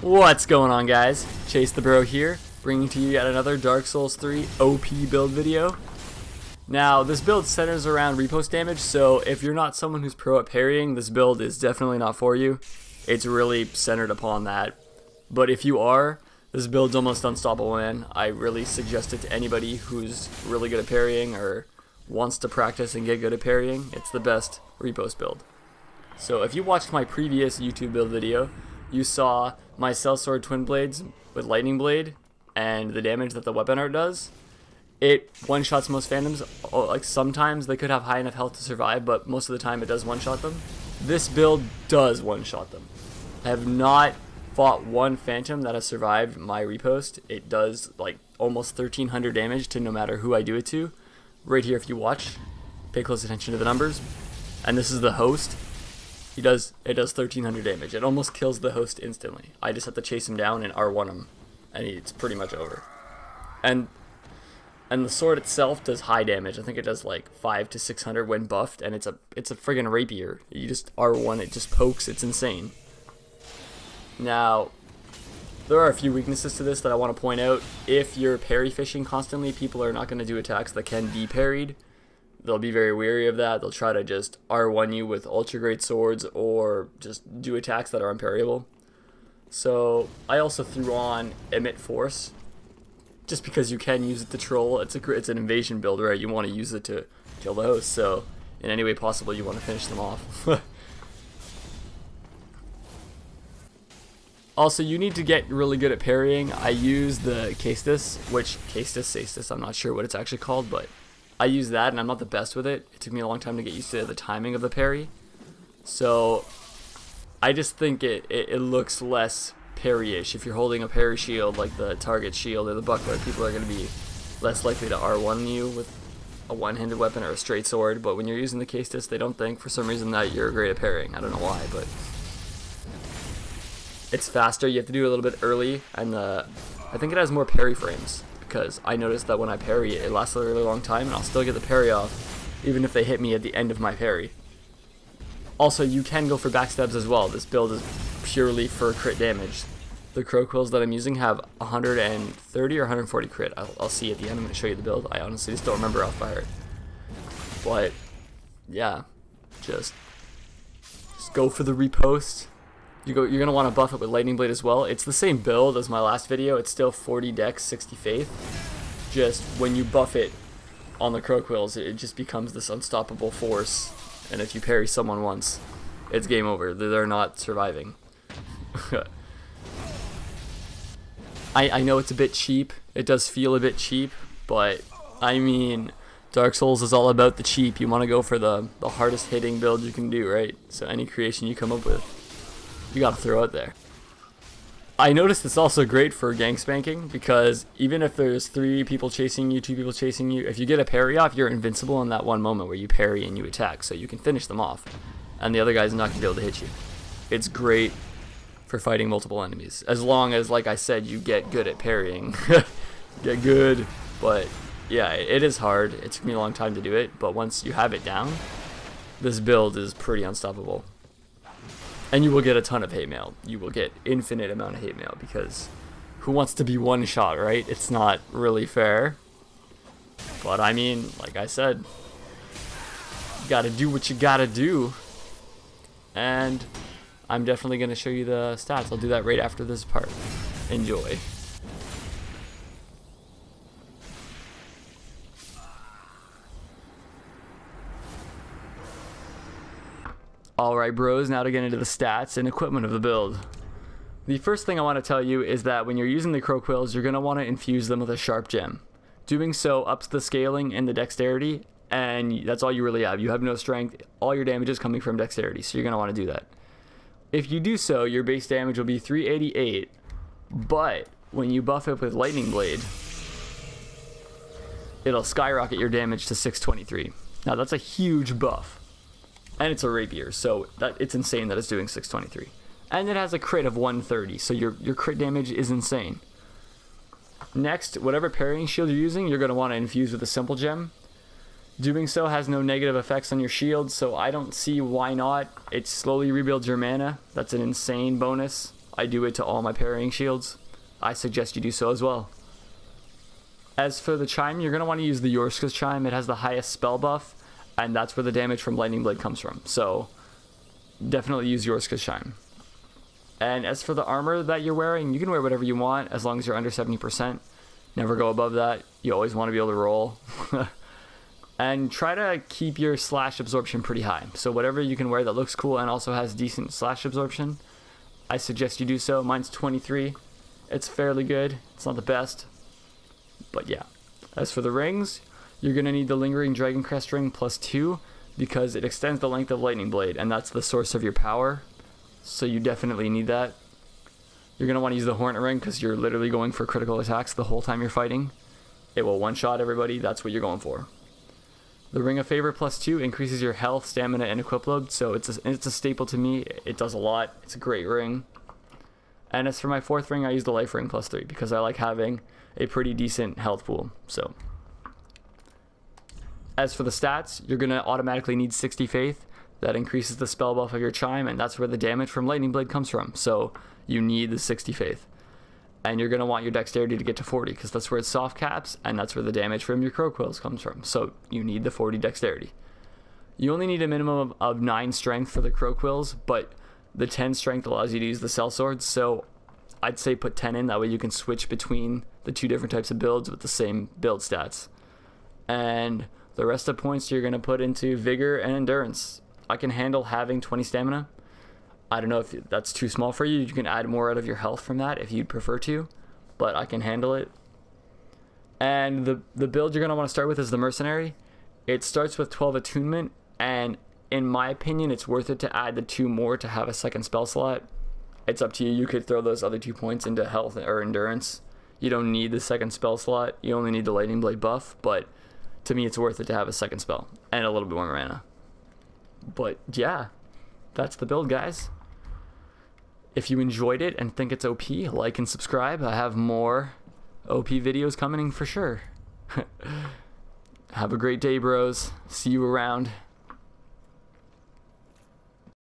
What's going on, guys? Chase the Bro here, bringing to you yet another Dark Souls 3 OP build video. Now, this build centers around riposte damage, so if you're not someone who's pro at parrying, this build is definitely not for you. It's really centered upon that. But if you are, this build's almost unstoppable, man. I really suggest it to anybody who's really good at parrying or wants to practice and get good at parrying. It's the best riposte build. So if you watched my previous YouTube build video, you saw my Sellsword Twin Blades with Lightning Blade and the damage that the weapon art does. It one-shots most phantoms. Like sometimes they could have high enough health to survive, but most of the time it does one-shot them. This build does one-shot them. I have not fought one phantom that has survived my riposte. It does like almost 1300 damage to no matter who I do it to. Right here, if you watch, pay close attention to the numbers. And this is the host. It does 1300 damage. It almost kills the host instantly. I just have to chase him down and R1 him, and it's pretty much over. And the sword itself does high damage. I think it does like 500 to 600 when buffed, and it's a friggin' rapier. You just R1, it just pokes. It's insane. Now, there are a few weaknesses to this that I want to point out. If you're parry fishing constantly, people are not going to do attacks that can be parried. They'll be very wary of that. They'll try to just R1 you with ultra great swords or just do attacks that are unparryable. So I also threw on Emit Force, just because you can use it to troll. It's an invasion build, right? You want to use it to kill the host. So in any way possible, you want to finish them off. Also, you need to get really good at parrying. I use the Castus, I'm not sure what it's actually called, but I use that, and I'm not the best with it. It took me a long time to get used to the timing of the parry. So I just think it looks less parry-ish. If you're holding a parry shield like the target shield or the buckler, people are going to be less likely to R1 you with a one-handed weapon or a straight sword. But when you're using the Castus, they don't think for some reason that you're great at parrying. I don't know why, but it's faster. You have to do it a little bit early, and I think it has more parry frames, because I noticed that when I parry it lasts a really long time, and I'll still get the parry off even if they hit me at the end of my parry. Also, you can go for backstabs as well. This build is purely for crit damage. The crow quills that I'm using have 130 or 140 crit. I'll see at the end. I'm going to show you the build. I honestly just don't remember off by heart. But yeah, just go for the riposte. You're going to want to buff it with Lightning Blade as well. It's the same build as my last video. It's still 40 dex, 60 faith. Just when you buff it on the crow quills, it just becomes this unstoppable force. And if you parry someone once, it's game over. They're not surviving. I know it's a bit cheap. It does feel a bit cheap, but I mean, Dark Souls is all about the cheap. You want to go for the hardest hitting build you can do, right? So any creation you come up with, you gotta throw it there. I noticed it's also great for gank spanking, because even if there's 3 people chasing you, 2 people chasing you, if you get a parry off, you're invincible in that one moment where you parry and you attack, so you can finish them off, and the other guy's not gonna be able to hit you. It's great for fighting multiple enemies, as long as, like I said, you get good at parrying. Get good, but yeah, it is hard. It took me a long time to do it, but once you have it down, this build is pretty unstoppable. And you will get a ton of hate mail. You will get infinite amount of hate mail, because who wants to be one shot, right? It's not really fair. But I mean, like I said, you gotta do what you gotta do. And I'm definitely gonna show you the stats. I'll do that right after this part. Enjoy. Alright bros, now to get into the stats and equipment of the build. The first thing I want to tell you is that when you're using the crow quills, you're going to want to infuse them with a sharp gem. Doing so ups the scaling and the dexterity, and that's all you really have. You have no strength, all your damage is coming from dexterity, so you're going to want to do that. If you do so, your base damage will be 388, but when you buff it with Lightning Blade, it'll skyrocket your damage to 623. Now that's a huge buff. And it's a rapier, so it's insane that it's doing 623. And it has a crit of 130, so your crit damage is insane. Next, whatever parrying shield you're using, you're going to want to infuse with a simple gem. Doing so has no negative effects on your shield, so I don't see why not. It slowly rebuilds your mana. That's an insane bonus. I do it to all my parrying shields. I suggest you do so as well. As for the chime, you're going to want to use the Yorska's chime. It has the highest spell buff, and that's where the damage from Lightning Blade comes from. So definitely use Yorska's chime. And as for the armor that you're wearing, you can wear whatever you want as long as you're under 70%. Never go above that. You always want to be able to roll. And try to keep your slash absorption pretty high. So whatever you can wear that looks cool and also has decent slash absorption, I suggest you do so. Mine's 23. It's fairly good. It's not the best, but yeah. As for the rings, you're going to need the Lingering Dragon Crest ring +2 because it extends the length of Lightning Blade, and that's the source of your power. So you definitely need that. You're going to want to use the Hornet ring because you're literally going for critical attacks the whole time you're fighting. It will one-shot everybody. That's what you're going for. The Ring of Favor +2 increases your health, stamina, and equip load, so it's a staple to me. It does a lot. It's a great ring. And as for my 4th ring, I use the Life ring +3 because I like having a pretty decent health pool. So, as for the stats, you're going to automatically need 60 Faith. That increases the spell buff of your chime, and that's where the damage from Lightning Blade comes from. So you need the 60 Faith. And you're going to want your dexterity to get to 40 because that's where it's soft caps, and that's where the damage from your crow quills comes from. So you need the 40 dexterity. You only need a minimum of 9 strength for the crow quills, but the 10 strength allows you to use the cell swords. So I'd say put 10 in, that way you can switch between the 2 different types of builds with the same build stats. And the rest of points you're going to put into vigor and endurance. I can handle having 20 stamina. I don't know if that's too small for you. You can add more out of your health from that if you'd prefer to, but I can handle it. And the build you're going to want to start with is the Mercenary. It starts with 12 attunement, and in my opinion, it's worth it to add the 2 more to have a second spell slot. It's up to you. You could throw those other 2 points into health or endurance. You don't need the second spell slot. You only need the Lightning Blade buff, but to me, it's worth it to have a second spell and a little bit more mana. But yeah, that's the build, guys. If you enjoyed it and think it's OP, like and subscribe. I have more OP videos coming for sure. Have a great day, bros. See you around.